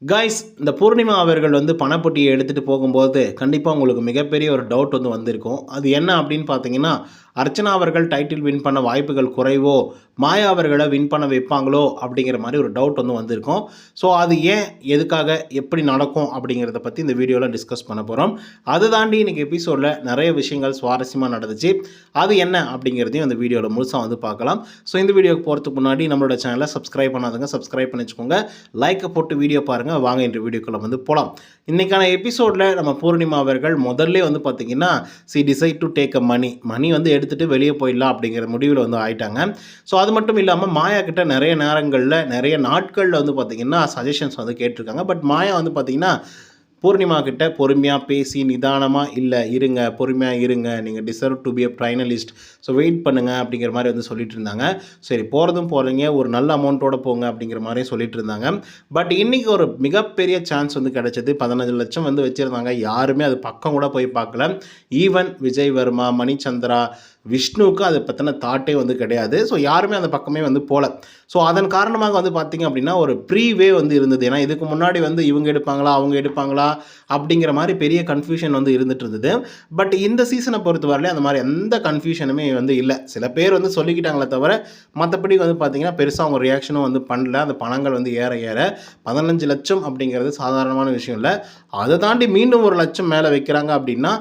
Guys, இந்த பூர்ணிமா அவர்கள் வந்து பணப்பொட்டியை எடுத்துகிட்டு போகும்போது கண்டிப்பாக உங்களுக்கு மிகப்பெரிய ஒரு டவுட் வந்து வந்திருக்கும். அது என்ன அப்படின்னு பார்த்தீங்கன்னா, அர்ச்சனா அவர்கள் டைட்டில் வின் பண்ண வாய்ப்புகள் குறைவோ, மாயா அவர்களை வின் பண்ண வைப்பாங்களோ அப்படிங்கிற மாதிரி ஒரு டவுட் வந்து வந்திருக்கும். ஸோ அது ஏன், எதுக்காக, எப்படி நடக்கும் அப்படிங்கிறத பற்றி இந்த வீடியோவில் டிஸ்கஸ் பண்ண போகிறோம். அதை தாண்டி இன்றைக்கி எபிசோடில் நிறைய விஷயங்கள் சுவாரஸ்யமாக நடந்துச்சு. அது என்ன அப்படிங்கிறதையும் இந்த வீடியோவில் முழுசாக வந்து பார்க்கலாம். ஸோ இந்த வீடியோக்கு போகிறதுக்கு முன்னாடி நம்மளோட சேனலை சப்ஸ்கிரைப் பண்ணாதுங்க, சப்ஸ்கிரைப் பண்ணி வச்சுக்கோங்க. லைக்கை போட்டு வீடியோ பாருங்கள். வாங்க இன்று வீடியோக்குள்ள வந்து போகலாம். இன்றைக்கான எபிசோடில் நம்ம பூர்ணிமா அவர்கள் முதல்ல வந்து பார்த்திங்கன்னா டிசைட் டு டேக் அ மணி வந்து எடுத்துகிட்டு வெளியே போயிடலாம் அப்படிங்கிற முடிவில் வந்து ஆயிட்டாங்க. ஸோ அது மட்டும் இல்லாமல் மாயா கிட்ட நிறைய நேரங்களில் நிறைய நாட்களில் வந்து பார்த்திங்கன்னா சஜஷன்ஸ் வந்து கேட்டிருக்காங்க. பட் மாயா வந்து பார்த்திங்கன்னா பூர்ணிமா கிட்ட பொறுமையாக பேசி நிதானமாக, இல்லை இருங்க, பொறுமையாக இருங்க, நீங்கள் deserve to be a finalist, so wait பண்ணுங்கள் அப்படிங்கிற மாதிரி வந்து சொல்லிட்டு இருந்தாங்க. சரி, போகிறீங்க, ஒரு நல்ல அமௌண்ட்டோட போங்க அப்படிங்கிற மாதிரியும் சொல்லிட்டு இருந்தாங்க. பட் இன்றைக்கி ஒரு மிகப்பெரிய சான்ஸ் வந்து கிடச்சிது. 15 லட்சம் வந்து வச்சுருந்தாங்க. யாருமே அது பக்கம் கூட போய் பார்க்கல. ஈவன் விஜய் வர்மா, மணிச்சந்திரா, விஷ்ணுவுக்கு அதை பற்றின தாட்டே வந்து கிடையாது. ஸோ யாருமே அந்த பக்கமே வந்து போகல. ஸோ அதன் காரணமாக வந்து பார்த்திங்க அப்படின்னா ஒரு ப்ரீவே வந்து இருந்தது. ஏன்னா இதுக்கு முன்னாடி வந்து இவங்க எடுப்பாங்களா, அவங்க எடுப்பாங்களா அப்படிங்கிற மாதிரி பெரிய கன்ஃபியூஷன் வந்து இருந்துட்டு இருந்தது. பட் இந்த சீசனை பொறுத்தவரையிலே அந்த மாதிரி எந்த கன்ஃபியூஷனுமே வந்து இல்லை. சில பேர் வந்து சொல்லிக்கிட்டாங்களே தவிர மற்றபடி வந்து பார்த்திங்கன்னா பெருசாக அவங்க ரியாக்ஷனும் வந்து பண்ணல. அந்த பணங்கள் வந்து ஏற ஏற 15 லட்சம் அப்படிங்கிறது சாதாரணமான விஷயம் இல்லை. அதை தாண்டி மீண்டும் 1 லட்சம் மேலே வைக்கிறாங்க அப்படின்னா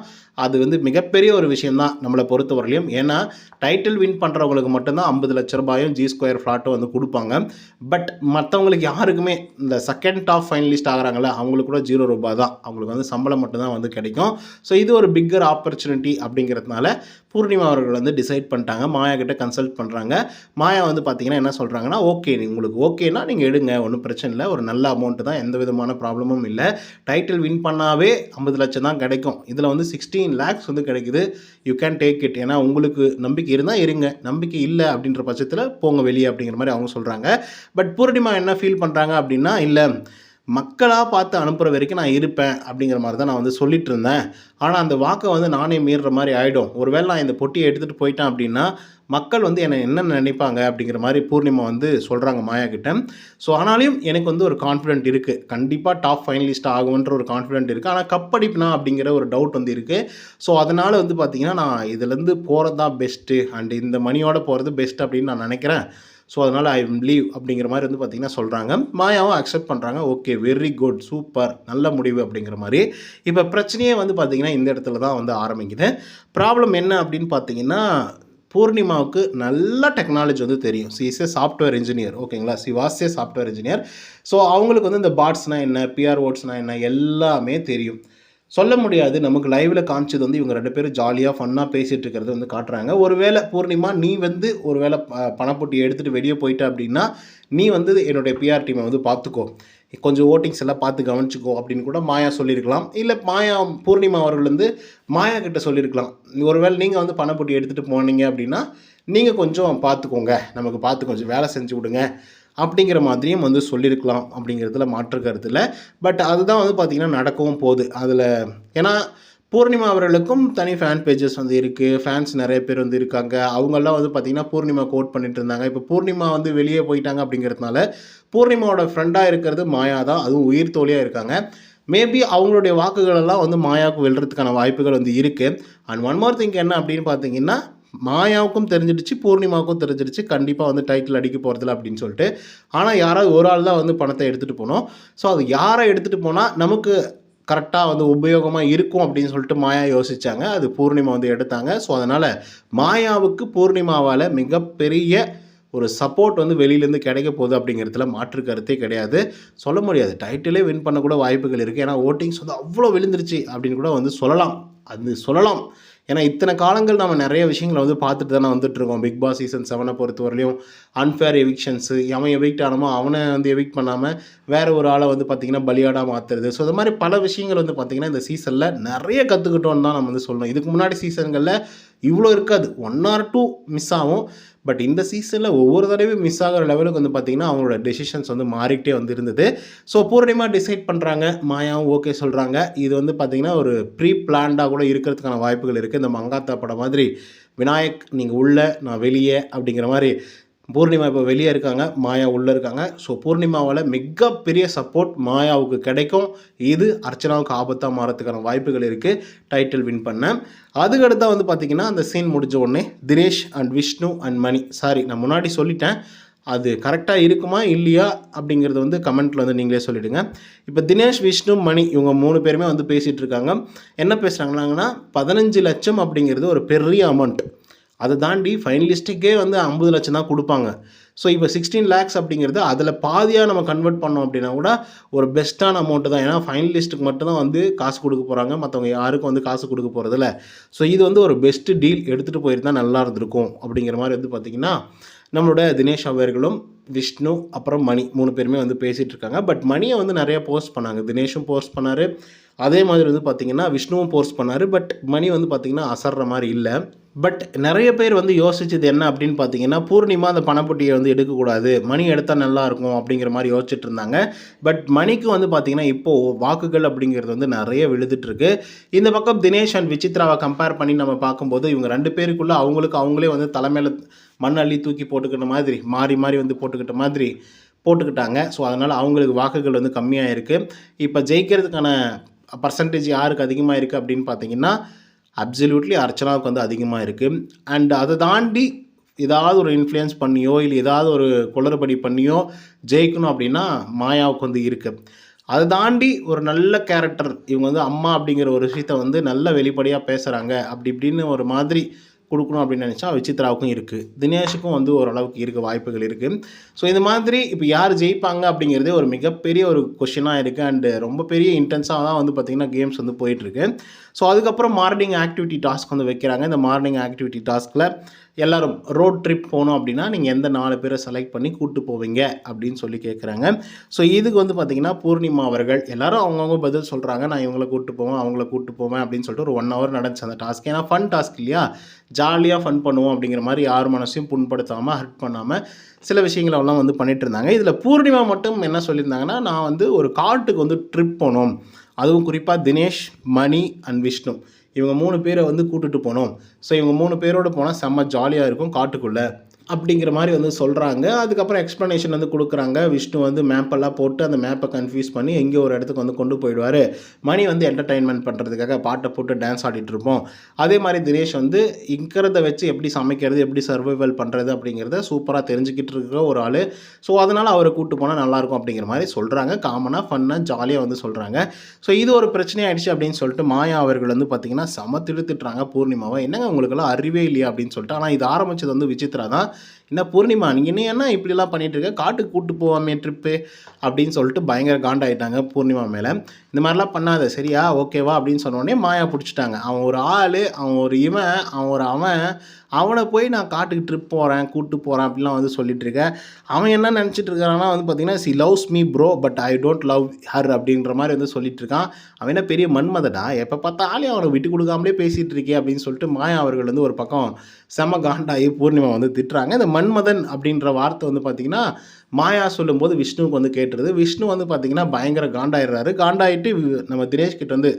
அது வந்து மிகப்பெரிய ஒரு விஷயந்தான் நம்மளை பொறுத்தவரையிலையும். ஏன்னா டைட்டில் வின் பண்ணுறவங்களுக்கு மட்டும்தான் 50 லட்ச ரூபாயும் G2 ஃப்ளாட்டும் வந்து கொடுப்பாங்க. பட் மற்றவங்களுக்கு யாருக்குமே இந்த செகண்ட் டாப் ஃபைனலிஸ்ட் ஆகிறாங்களே அவங்களுக்கு கூட 0 ரூபா தான். அவங்களுக்கு வந்து சம்பளம் மட்டும்தான் வந்து கிடைக்கும். ஸோ இது ஒரு பிக்கர் ஆப்பர்ச்சுனிட்டி அப்படிங்கிறதுனால பூர்ணிமா அவர்கள் வந்து டிசைட் பண்ணிட்டாங்க. மாயா கிட்ட கன்சல்ட் பண்ணுறாங்க. மாயா வந்து பார்த்திங்கன்னா என்ன சொல்கிறாங்கன்னா, ஓகே உங்களுக்கு ஓகேனா நீங்கள் எடுங்க, ஒன்றும் பிரச்சனை இல்லை, ஒரு நல்ல அமௌண்ட்டு தான், எந்த விதமான ப்ராப்ளமும் இல்லை. டைட்டில் வின் பண்ணாவே 50 லட்சம் தான் கிடைக்கும். இதில் வந்து 16 lakhs வந்து கிடைக்குது. You can take it. ஏன்னா உங்களுக்கு நம்பிக்கை இருந்தால் இருங்க, நம்பிக்கை இல்லை அப்படின்ற பட்சத்தில் போங்க வெளியே அப்படிங்கிற மாதிரி அவங்க சொல்கிறாங்க. பட் பூர்ணிமா என்ன ஃபீல் பண்ணுறாங்க அப்படின்னா, இல்லை மக்களாக பார்த்து அனுப்புகிற வரைக்கும் நான் இருப்பேன் அப்படிங்கிற மாதிரி தான் நான் வந்து சொல்லிட்டு இருந்தேன். ஆனால் அந்த வாக்கை வந்து நானே மீறுற மாதிரி ஆகிடும். ஒருவேளை நான் இந்த பொட்டியை எடுத்துகிட்டு போயிட்டேன் அப்படின்னா மக்கள் வந்து என்னை என்ன நினைப்பாங்க அப்படிங்கிற மாதிரி பூர்ணிமா வந்து சொல்கிறாங்க மாயா கிட்ட. ஸோ ஆனாலும் எனக்கு வந்து ஒரு கான்ஃபிடென்ட் இருக்குது, கண்டிப்பாக டாப் ஃபைனலிஸ்ட் ஆகுன்ற ஒரு கான்ஃபிடென்ட் இருக்குது. ஆனால் கப்படிப்புனா அப்படிங்கிற ஒரு டவுட் வந்து இருக்குது. ஸோ அதனால் வந்து பார்த்திங்கன்னா நான் இதுலேருந்து போகிறது தான் பெஸ்ட்டு, அண்ட் இந்த மணியோடு போகிறது பெஸ்ட் அப்படின்னு நான் நினைக்கிறேன். ஸோ அதனால் ஐ லீவ் அப்படிங்கிற மாதிரி வந்து பார்த்திங்கன்னா சொல்கிறாங்க. மாயாவும் அக்செப்ட் பண்ணுறாங்க. ஓகே, வெரி குட், சூப்பர், நல்ல முடிவு அப்படிங்கிற மாதிரி. இப்போ பிரச்சனையே வந்து பார்த்திங்கன்னா இந்த இடத்துல தான் வந்து ஆரம்பிக்குது. ப்ராப்ளம் என்ன அப்படின்னு பார்த்திங்கன்னா, பூர்ணிமாவுக்கு நல்ல டெக்னாலஜி வந்து தெரியும். She is a software engineer, ஓகேங்களா. She was a software engineer. So அவங்களுக்கு வந்து இந்த பாட்ஸ்னால் என்ன, பிஆர் ஓட்ஸ்னால் என்ன எல்லாமே தெரியும். சொல்ல முடியாது. நமக்கு லைவில் காமிச்சது வந்து இவங்க 2 பேரும் ஜாலியாக ஃபன்னாக பேசிகிட்டு இருக்கிறது வந்து காட்டுறாங்க. ஒருவேளை பூர்ணிமா நீ வந்து ஒருவேளை பணப்பொட்டி எடுத்துகிட்டு வெளியே போயிட்ட அப்படின்னா நீ வந்து என்னுடைய பிஆர் டீமை வந்து பார்த்துக்கோ, கொஞ்சம் ஓட்டிங்ஸ் எல்லாம் பார்த்து கவனிச்சிக்கோ அப்படின்னு கூட மாயா சொல்லியிருக்கலாம். இல்லை பூர்ணிமா அவர்கள் வந்து மாயா கிட்ட சொல்லியிருக்கலாம், ஒருவேளை நீங்கள் வந்து பணப்பொட்டி எடுத்துகிட்டு போனீங்க அப்படின்னா நீங்கள் கொஞ்சம் பார்த்துக்கோங்க, நமக்கு பார்த்து கொஞ்சம் வேலை செஞ்சு விடுங்க அப்படிங்கிற மாதிரியும் வந்து சொல்லியிருக்கலாம். அப்படிங்கிறதுல மாற்று கருத்து இல்லை. பட் அதுதான் வந்து பார்த்திங்கன்னா நடக்கவும் போகுது அதில். ஏன்னா பூர்ணிமா அவர்களுக்கும் தனி ஃபேன் பேஜஸ் வந்து இருக்குது, ஃபேன்ஸ் நிறைய பேர் வந்து இருக்காங்க. அவங்கெல்லாம் வந்து பார்த்திங்கன்னா பூர்ணிமா கோட் பண்ணிட்டு இருந்தாங்க. இப்போ பூர்ணிமா வந்து வெளியே போயிட்டாங்க அப்படிங்கிறதுனால பூர்ணிமாவோட ஃப்ரெண்டாக இருக்கிறது மாயா தான், அதுவும் உயிர் தோழியாக இருக்காங்க. மேபி அவங்களுடைய வாக்குகளெல்லாம் வந்து மாயாவுக்கு வெல்றதுக்கான வாய்ப்புகள் வந்து இருக்குது. அண்ட் ஒன் மோர் திங் என்ன அப்படின்னு பார்த்தீங்கன்னா, மாயாவுக்கும் தெரிஞ்சிடுச்சு, பூர்ணிமாவுக்கும் தெரிஞ்சிடுச்சு கண்டிப்பாக வந்து டைட்டில் அடிக்க போகிறதில்ல அப்படின்னு சொல்லிட்டு. ஆனால் யாராவது ஒரு ஆள் தான் வந்து பணத்தை எடுத்துகிட்டு போனோம். ஸோ அது யாரை எடுத்துகிட்டு போனால் நமக்கு கரெக்டாக வந்து உபயோகமாக இருக்கும் அப்படின்னு சொல்லிட்டு மாயா யோசித்தாங்க. அது பூர்ணிமா வந்து எடுத்தாங்க. ஸோ அதனால் மாயாவுக்கு பூர்ணிமாவால் மிகப்பெரிய ஒரு சப்போர்ட் வந்து வெளியிலேருந்து கிடைக்க போகுது அப்படிங்கிறதுல மாற்று கருத்தே கிடையாது. சொல்ல முடியாது, டைட்டிலே வின் பண்ணக்கூட வாய்ப்புகள் இருக்குது. ஏன்னா ஓட்டிங்ஸ் வந்து அவ்வளோ விழுந்துருச்சு அப்படின்னு கூட வந்து சொல்லலாம். ஏன்னா இத்தனை காலங்கள் நம்ம நிறைய விஷயங்களை வந்து பார்த்துட்டு தானே வந்துட்டுருக்கோம். பிக் பாஸ் சீசன் 7 பொறுத்தவரையிலையும் அன்ஃபேர் எவிக்ஷன்ஸு, அவன் எவிக்ட் ஆனமோ அவனை வந்து எவிக்ட் பண்ணாமல் வேறு ஒரு ஆளை வந்து பார்த்திங்கன்னா பலியாடாக மாற்றுறது. ஸோ இது மாதிரி பல விஷயங்கள் வந்து பார்த்திங்கன்னா இந்த சீசனில் நிறைய கற்றுக்கிட்டோன்னு தான் நம்ம வந்து சொல்லணும். இதுக்கு முன்னாடி சீசன்களில் இவ்வளோ இருக்காது, 1 or 2 மிஸ் ஆகும். பட் இந்த சீசனில் ஒவ்வொரு தடவையும் மிஸ் ஆகிற லெவலுக்கு வந்து பார்த்திங்கன்னா அவங்களோட டெசிஷன்ஸ் வந்து மாறிக்கிட்டே வந்து இருந்தது. ஸோ பூர்ணிமா டிசைட் பண்ணுறாங்க, மாயாவும் ஓகே சொல்கிறாங்க. இது வந்து பார்த்திங்கன்னா ஒரு ப்ரீ பிளான்டாக கூட இருக்கிறதுக்கான வாய்ப்புகள் இருக்குது. இந்த மங்காத்தா படம் மாதிரி விநாயக் நீங்கள் உள்ள நான் வெளியே அப்படிங்கிற மாதிரி பூர்ணிமா இப்போ வெளியே இருக்காங்க, மாயா உள்ளே இருக்காங்க. ஸோ பூர்ணிமாவால் மிகப்பெரிய சப்போர்ட் மாயாவுக்கு கிடைக்கும். இது அர்ச்சனாவுக்கு ஆபத்தாக மாறத்துக்கான வாய்ப்புகள் இருக்குது டைட்டில் வின் பண்ண. அதுக்கடுத்தா வந்து பார்த்திங்கன்னா அந்த சீன் முடிஞ்ச உடனே Dinesh and Vishnu and Mani, sorry நான் முன்னாடி சொல்லிட்டேன், அது கரெக்டாக இருக்குமா இல்லையா அப்படிங்கிறது வந்து கமெண்ட்டில் வந்து நீங்களே சொல்லிவிடுங்க. இப்போ தினேஷ், விஷ்ணு, மணி இவங்க 3 பேருமே வந்து பேசிகிட்டு இருக்காங்க. என்ன பேசுகிறாங்கன்னாங்கன்னா 15 லட்சம் அப்படிங்கிறது ஒரு பெரிய அமௌண்ட். அதை தாண்டி ஃபைனலிஸ்ட்டுக்கே வந்து 50 லட்சம் தான் கொடுப்பாங்க. ஸோ இப்போ 16 lakhs அப்படிங்கிறது அதில் பாதியாக நம்ம கன்வெர்ட் பண்ணோம் அப்படின்னா கூட ஒரு பெஸ்ட்டான அமௌண்ட்டு தான். ஏன்னா ஃபைனலிஸ்ட்டுக்கு மட்டும்தான் வந்து காசு கொடுக்க போகிறாங்க, மற்றவங்க யாருக்கும் வந்து காசு கொடுக்க போகிறதில்ல. ஸோ இது வந்து ஒரு பெஸ்ட்டு டீல், எடுத்துகிட்டு போயிருந்தால் நல்லா இருந்திருக்கும் அப்படிங்கிற மாதிரி வந்து பார்த்திங்கன்னா நம்மளோட தினேஷ் அவர்களும் விஷ்ணு அப்புறம் மணி 3 பேருமே வந்து பேசிகிட்டு இருக்காங்க. பட் மணியை வந்து நிறைய போஸ்ட் பண்ணாங்க, தினேஷும் போஸ்ட் பண்ணார், அதே மாதிரி வந்து பார்த்திங்கன்னா விஷ்ணுவும் போஸ்ட் பண்ணார். பட் மணி வந்து பார்த்திங்கன்னா அசர்ற மாதிரி இல்லை. பட் நிறைய பேர் வந்து யோசிச்சது என்ன அப்படின்னு பார்த்தீங்கன்னா, பூர்ணிமா அந்த பணப்பொட்டியை வந்து எடுக்கக்கூடாது, மணி எடுத்தால் நல்லாயிருக்கும் அப்படிங்கிற மாதிரி யோசிச்சுட்டு இருந்தாங்க. பட் மணிக்கு வந்து பார்த்திங்கன்னா இப்போது வாக்குகள் அப்படிங்கிறது வந்து நிறைய விழுதுட்டுருக்கு. இந்த பக்கம் தினேஷ் அண்ட் விசித்ராவை கம்பேர் பண்ணி நம்ம பார்க்கும்போது இவங்க 2 பேருக்குள்ளே அவங்களே வந்து தலைமையில் மண் அள்ளி தூக்கி போட்டுக்கிட்ட மாதிரி, மாறி மாறி வந்து போட்டுக்கிட்ட மாதிரி போட்டுக்கிட்டாங்க. ஸோ அதனால் அவங்களுக்கு வாக்குகள் வந்து கம்மியாக இருக்குது. இப்போ ஜெயிக்கிறதுக்கான பர்சன்டேஜ் யாருக்கு அதிகமாக இருக்குது அப்படின்னு பார்த்தீங்கன்னா அப்சல்யூட்லி அர்ச்சனாவுக்கு வந்து அதிகமாக இருக்குது. அண்ட் அதை தாண்டி ஏதாவது ஒரு இன்ஃப்ளூயன்ஸ் பண்ணியோ இல்லை ஏதாவது ஒரு குளறுபடி பண்ணியோ ஜெயிக்கணும் அப்படின்னா மாயாவுக்கு வந்து இருக்குது. அதை தாண்டி ஒரு நல்ல கேரக்டர், இவங்க வந்து அம்மா அப்படிங்கிற ஒரு விஷயத்த வந்து நல்ல வெளிப்படையாக பேசுகிறாங்க, அப்படி இப்படின்னு ஒரு மாதிரி கொடுக்கணும் அப்படின்னு நினச்சா விசித்ராவுக்கும் இருக்குது, தினேஷுக்கும் வந்து ஓரளவுக்கு இருக்க வாய்ப்புகள் இருக்குது. ஸோ இந்த மாதிரி இப்போ யார் ஜெயிப்பாங்க அப்படிங்கிறதே ஒரு மிகப்பெரிய ஒரு கொஷினாக இருக்குது. அண்டு ரொம்ப பெரிய இன்டென்ஸாக தான் வந்து பார்த்திங்கன்னா கேம்ஸ் வந்து போயிட்டுருக்கு. ஸோ அதுக்கப்புறம் மார்னிங் ஆக்டிவிட்டி டாஸ்க் வந்து வைக்கிறாங்க. இந்த மார்னிங் ஆக்டிவிட்டி டாஸ்கில் எல்லோரும் ரோட் ட்ரிப் போகணும் அப்படின்னா நீங்கள் எந்த 4 பேரை செலக்ட் பண்ணி கூப்பிட்டு போவீங்க அப்படின்னு சொல்லி கேட்குறாங்க. ஸோ இதுக்கு வந்து பார்த்திங்கன்னா பூர்ணிமா அவர்கள் எல்லோரும் அவங்கவுங்க பதில் சொல்கிறாங்க. நான் இவங்களை கூப்பிட்டு போவேன், அவங்கள கூப்பிட்டு போவேன் அப்படின்னு சொல்லிட்டு ஒரு 1 hour நடந்துச்சு அந்த டாஸ்க். ஏன்னா ஃபன் டாஸ்க் இல்லையா, ஜாலியாக ஃபன் பண்ணுவோம் அப்படிங்கிற மாதிரி யார் மனசையும் புண்படுத்தாமல் ஹர்ட் பண்ணாமல் சில விஷயங்களெல்லாம் வந்து பண்ணிகிட்டு இருந்தாங்க. இதில் பூர்ணிமா மட்டும் என்ன சொல்லியிருந்தாங்கன்னா, நான் வந்து ஒரு காட்டுக்கு வந்து ட்ரிப் போகணும், அதுவும் குறிப்பாக தினேஷ், மணி அண்ட் விஷ்ணு இவங்க 3 பேரை வந்து கூட்டிகிட்டு போகணும். ஸோ இவங்க 3 பேரோடு போனால் செம்ம ஜாலியாக இருக்கும் காட்டுக்குள்ளே அப்படிங்கிற மாதிரி வந்து சொல்கிறாங்க. அதுக்கப்புறம் எக்ஸ்ப்ளனேஷன் வந்து கொடுக்குறாங்க. விஷ்ணு வந்து மேப்பெல்லாம் போட்டு அந்த மேப்பை கன்ஃபியூஸ் பண்ணி எங்கேயோ ஒரு இடத்துக்கு வந்து கொண்டு போயிடுவார். மணி வந்து என்டர்டெயின்மெண்ட் பண்ணுறதுக்காக பாட்டை போட்டு டான்ஸ் ஆடிட்டு இருப்போம். அதே மாதிரி தினேஷ் வந்து இருக்கிறத வச்சு எப்படி சமைக்கிறது, எப்படி சர்வைவல் பண்ணுறது அப்படிங்கிறத சூப்பராக தெரிஞ்சுக்கிட்டு இருக்கிற ஒரு ஆள். ஸோ அதனால் அவரை கூப்பிட்டு போனால் நல்லாயிருக்கும் அப்படிங்கிற மாதிரி சொல்கிறாங்க. காமனாக ஃபன்னாக ஜாலியாக வந்து சொல்கிறாங்க. ஸோ இது ஒரு பிரச்சனையாயிடுச்சு அப்படின்னு சொல்லிட்டு மாயா அவர்கள் வந்து பார்த்திங்கன்னா திட்டுறாங்க பூர்ணிமாவை. என்னங்க உங்களுக்கெல்லாம் அறிவே இல்லையா அப்படின்னு சொல்லிட்டு. ஆனால் இது ஆரம்பித்தது வந்து விசித்ரா தான். என்ன பூர்ணிமா நீங்கள் என்ன இப்படிலாம் பண்ணிகிட்டு இருக்க, காட்டுக்கு கூப்பிட்டு போவாமே ட்ரிப்பு அப்படின்னு சொல்லிட்டு பயங்கர காண்டாயிட்டாங்க பூர்ணிமா மேலே. இந்த மாதிரிலாம் பண்ணாத சரியா, ஓகேவா அப்படின்னு சொன்னோடனே மாயா பிடிச்சிட்டாங்க. அவன் ஒரு ஆள், அவன் ஒரு இவன், அவனை போய் நான் காட்டுக்கு ட்ரிப் போகிறேன், கூப்பிட்டு போகிறேன் அப்படிலாம் வந்து சொல்லிட்டு இருக்கேன். அவன் என்ன நினச்சிட்டு இருக்கான்னா வந்து பார்த்திங்கன்னா C loves me bro but I don't love her அப்படின்ற மாதிரி வந்து சொல்லிட்டு இருக்கான். அவன் என்ன பெரிய மன்மதடா, எப்போ பார்த்தாலே அவனை விட்டு கொடுக்காமலே பேசிகிட்டு இருக்கே அப்படின்னு சொல்லிட்டு மாயா அவர்கள் வந்து ஒரு பக்கம் செம காண்டாகி பூர்ணிமா வந்து திட்டுறாங்க. இந்த மன்மதன் அப்படின்ற வார்த்தை வந்து பார்த்திங்கன்னா மாயா சொல்லும்போது விஷ்ணுவுக்கு வந்து கேட்டுருது. விஷ்ணு வந்து பார்த்திங்கன்னா பயங்கர காண்டாயிடுறாரு. காண்டாயிட்டு நம்ம தினேஷ்கிட்ட வந்து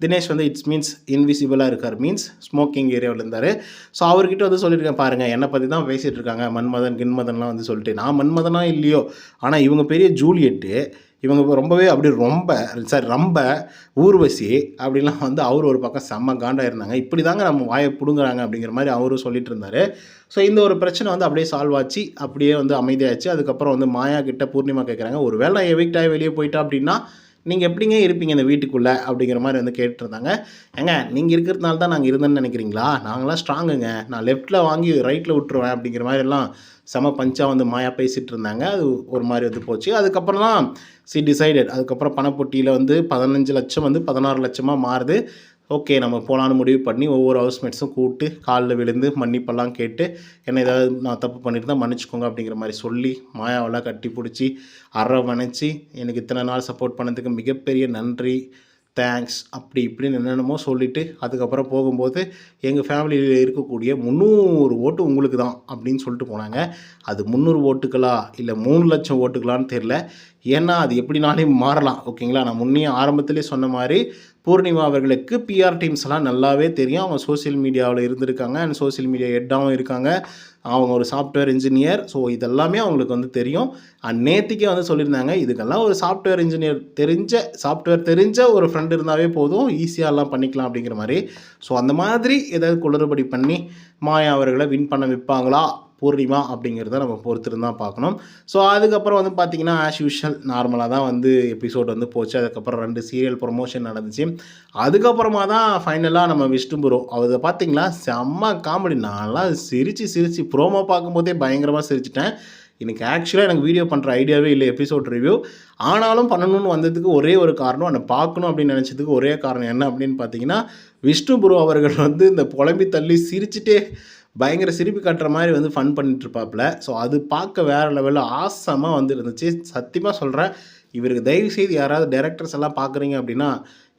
தினேஷ் வந்து இட்ஸ் மீன்ஸ் இன்விசிபிளாக இருக்கார், மீன்ஸ் ஸ்மோக்கிங் ஏரியாவில் இருந்தார். ஸோ அவர்கிட்ட வந்து சொல்லியிருக்கேன், பாருங்கள் என்னை பற்றி தான் பேசிகிட்டு இருக்காங்க, மன்மதன் கின்மதன்லாம் வந்து சொல்லிட்டு. நான் மன்மதனா இல்லையோ, ஆனால் இவங்க பெரிய ஜூலியட்டு, இவங்க ரொம்பவே அப்படி ரொம்ப ஊர்வசி அப்படிலாம் வந்து அவர் ஒரு பக்கம் செம்ம காண்டாயிருந்தாங்க. இப்படி தாங்க நம்ம வாயை பிடுங்குறாங்க அப்படிங்கிற மாதிரி அவரும் சொல்லிட்டு இருந்தார். ஸோ இந்த ஒரு பிரச்சனை வந்து அப்படியே சால்வ் ஆச்சு, அப்படியே வந்து அமைதியாச்சு. அதுக்கப்புறம் வந்து மாயா கிட்ட பூர்ணிமா கேட்குறாங்க, ஒரு வேளை நான் எவிக்ட் ஆகி வெளியே போயிட்டா அப்படின்னா நீங்கள் எப்படிங்க இருப்பீங்க இந்த வீட்டுக்குள்ளே அப்படிங்கிற மாதிரி வந்து கேட்டுருந்தாங்க. ஏங்க நீங்கள் இருக்கிறதுனால தான் நாங்கள் இருந்தேன்னு நினைக்கிறீங்களா, நாங்களாம் ஸ்ட்ராங்குங்க, நான் லெஃப்ட்டில் வாங்கி ரைட்டில் விட்டுருவேன் அப்படிங்கிற மாதிரிலாம் செம பஞ்சாக வந்து மாயா பேசிகிட்டு இருந்தாங்க. அது ஒரு மாதிரி வந்து போச்சு. அதுக்கப்புறம் தான் டிசைடட், அதுக்கப்புறம் பணப்பொட்டியில் வந்து 15 லட்சம் வந்து 16 லட்சமாக மாறுது. ஓகே நம்ம போகலான்னு முடிவு பண்ணி ஒவ்வொரு ஹவுஸ்மேட்ஸும் கூப்பிட்டு காலில் விழுந்து மன்னிப்பெல்லாம் கேட்டு என்ன ஏதாவது நான் தப்பு பண்ணியிருந்தா மன்னிச்சிக்கோங்க அப்படிங்கிற மாதிரி சொல்லி மாயாவெல்லாம் கட்டி பிடிச்சி அரவணைச்சி எனக்கு இத்தனை நாள் சப்போர்ட் பண்ணதுக்கு மிகப்பெரிய நன்றி, தேங்க்ஸ் அப்படி இப்படின்னு என்னென்னமோ சொல்லிவிட்டு அதுக்கப்புறம் போகும்போது எங்கள் ஃபேமிலியில் இருக்கக்கூடிய 300 ஓட்டு உங்களுக்கு தான் அப்படின்னு சொல்லிட்டு போனாங்க. அது 300 ஓட்டுகளா இல்லை 3 லட்சம் ஓட்டுகளான்னு தெரில. ஏன்னா அது எப்படினாலும் மாறலாம். ஓகேங்களா, நான் முன்னே ஆரம்பத்திலே சொன்ன மாதிரி பூர்ணிமா அவர்களுக்கு பிஆர் டீம்ஸ்லாம் நல்லாவே தெரியும். அவங்க சோசியல் மீடியாவில் இருந்திருக்காங்க அண்ட் சோசியல் மீடியா ஹெட்டாகவும் இருக்காங்க. அவங்க ஒரு சாஃப்ட்வேர் இன்ஜினியர். ஸோ இதெல்லாமே அவங்களுக்கு வந்து தெரியும். நேத்திக்கே வந்து சொல்லியிருந்தாங்க, இதுக்கெல்லாம் ஒரு சாஃப்ட்வேர் தெரிஞ்ச ஒரு ஃப்ரெண்ட் இருந்தாவே போதும், ஈஸியா எல்லாம் பண்ணிக்கலாம் அப்படிங்கிற மாரி. ஸோ அந்த மாதிரி ஏதாவது குளறுபடி பண்ணி மாயா அவர்கள வின் பண்ண வைப்பாங்களா பூர்ணிமா அப்படிங்கிறத நம்ம பொறுத்திருந்து தான் பார்க்கணும். ஸோ அதுக்கப்புறம் வந்து பார்த்தீங்கன்னா, ஆஸ் யூஷுவல் நார்மலா தான் வந்து எபிசோட் வந்து போச்சு. அதுக்கப்புறம் 2 சீரியல் ப்ரொமோஷன் நடந்துச்சு. அதுக்கப்புறமா தான் ஃபைனலா நம்ம விஷ்ணு ப்ரோ அவர பார்த்தீங்களா, செம்ம காமெடி. நான்லாம் சிரிச்சு ப்ரோமோ பார்க்கும்போதே பயங்கரமா சிரிச்சுட்டேன். எனக்கு வீடியோ பண்ணுற ஐடியாவே இல்லை, எபிசோட் ரிவ்யூ. ஆனாலும் பண்ணணும்னு வந்ததுக்கு ஒரே ஒரு காரணம், அத பார்க்கணும் அப்படின்னு நினச்சதுக்கு ஒரே காரணம் என்ன அப்படின்னு பார்த்தீங்கன்னா, விஷ்ணு ப்ரோ அவர்கள் வந்து இந்த புலம்பி தள்ளி சிரிச்சுட்டே பயங்கர சிரிப்பு காட்டுற மாதிரி வந்து ஃபன் பண்ணிட்டுருப்பாப்புல. ஸோ அது பார்க்க வேறு லெவலில் ஆசமாக வந்து இருந்துச்சு. சத்தியமாக சொல்கிறேன், இவருக்கு தயவுசெய்து யாராவது டைரக்டர்ஸ் எல்லாம் பார்க்குறீங்க அப்படின்னா,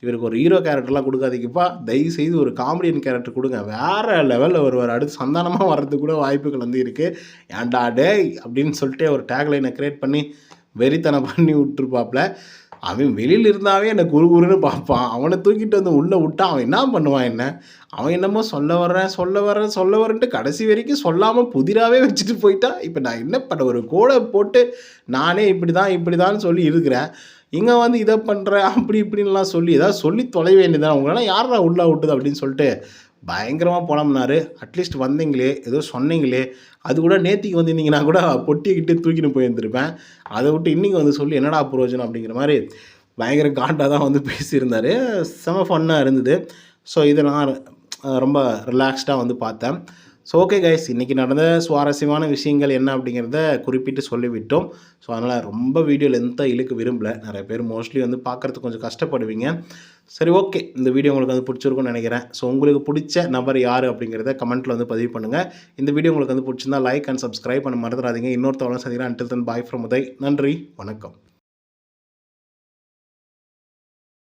இவருக்கு ஒரு ஹீரோ கேரக்டர்லாம் கொடுக்காதீங்கப்பா, தயவுசெய்து ஒரு காமெடியன் கேரக்டர் கொடுங்க. வேறு லெவலில் வருவார். அடுத்து சந்தானமாக வர்றதுக்கு கூட வாய்ப்புகள் வந்து இருக்குது. ஏன்டா டேய் அப்படின்னு சொல்லிட்டு ஒரு டேக்லைனை க்ரியேட் பண்ணி வெறித்தனம் பண்ணி விட்டுருப்பாப்புல. அவன் வெளியில் இருந்தாவே என்னை குறுகுறுன்னு பார்ப்பான். அவனை தூக்கிட்டு வந்து உள்ளே விட்டா அவன் என்ன பண்ணுவான் என்ன? அவன் என்னமோ சொல்ல வரேன்ட்டு கடைசி வரைக்கும் சொல்லாமல் புதிராகவே வச்சுட்டு போயிட்டான். இப்போ நான் என்ன பண்ண, ஒரு கோடை போட்டு நானே இப்படிதான்னு சொல்லி இருக்கிறேன். இங்கே வந்து இதை பண்ணுறேன் அப்படி இப்படின்லாம் சொல்லி ஏதாவது சொல்லி தொலை வேண்டியதான். உங்களால் யாரா உள்ளே விட்டுது அப்படின்னு சொல்லிட்டு பயங்கரமாக புலம்புனாரு. அட்லீஸ்ட் வந்தீங்களே, ஏதோ சொன்னீங்களே, அது கூட நேத்திக்கு வந்திருந்தீங்கன்னா கூட பொட்டிக்கிட்டு தூக்கின்னு போயிருந்திருப்பேன். அதை விட்டு இன்றைக்கி வந்து சொல்லி என்னடா பிரயோஜனம் அப்படிங்கிற மாதிரி பயங்கர காண்டாக தான் வந்து பேசியிருந்தார். செம ஃபன்னாக இருந்தது. ஸோ இதை நான் ரொம்ப ரிலாக்ஸ்டாக வந்து பார்த்தேன். ஸோ ஓகே கைஸ், இன்றைக்கி நடந்த சுவாரஸ்யமான விஷயங்கள் என்ன அப்படிங்கிறத குறிப்பிட்டு சொல்லிவிட்டோம். ஸோ அதனால் ரொம்ப வீடியோ லென்த்தாக இழுக்க விரும்பலை. நிறைய பேர் மோஸ்ட்லி வந்து பார்க்குறதுக்கு கொஞ்சம் கஷ்டப்படுவீங்க. சரி ஓகே, இந்த வீடியோ உங்களுக்கு வந்து பிடிச்சிருக்கும்னு நினைக்கிறேன். ஸோ உங்களுக்கு பிடிச்ச நபர் யார் அப்படிங்கிறத கமெண்ட்டில் வந்து பதிவு பண்ணுங்கள். இந்த வீடியோ உங்களுக்கு வந்து பிடிச்சிருந்தா லைக் அண்ட் சப்ஸ்கிரைப் பண்ண மறந்துடாதீங்க. இன்னொருத்தவங்களும் சந்திக்கிறேன். Until then bye from Uday. நன்றி, வணக்கம்.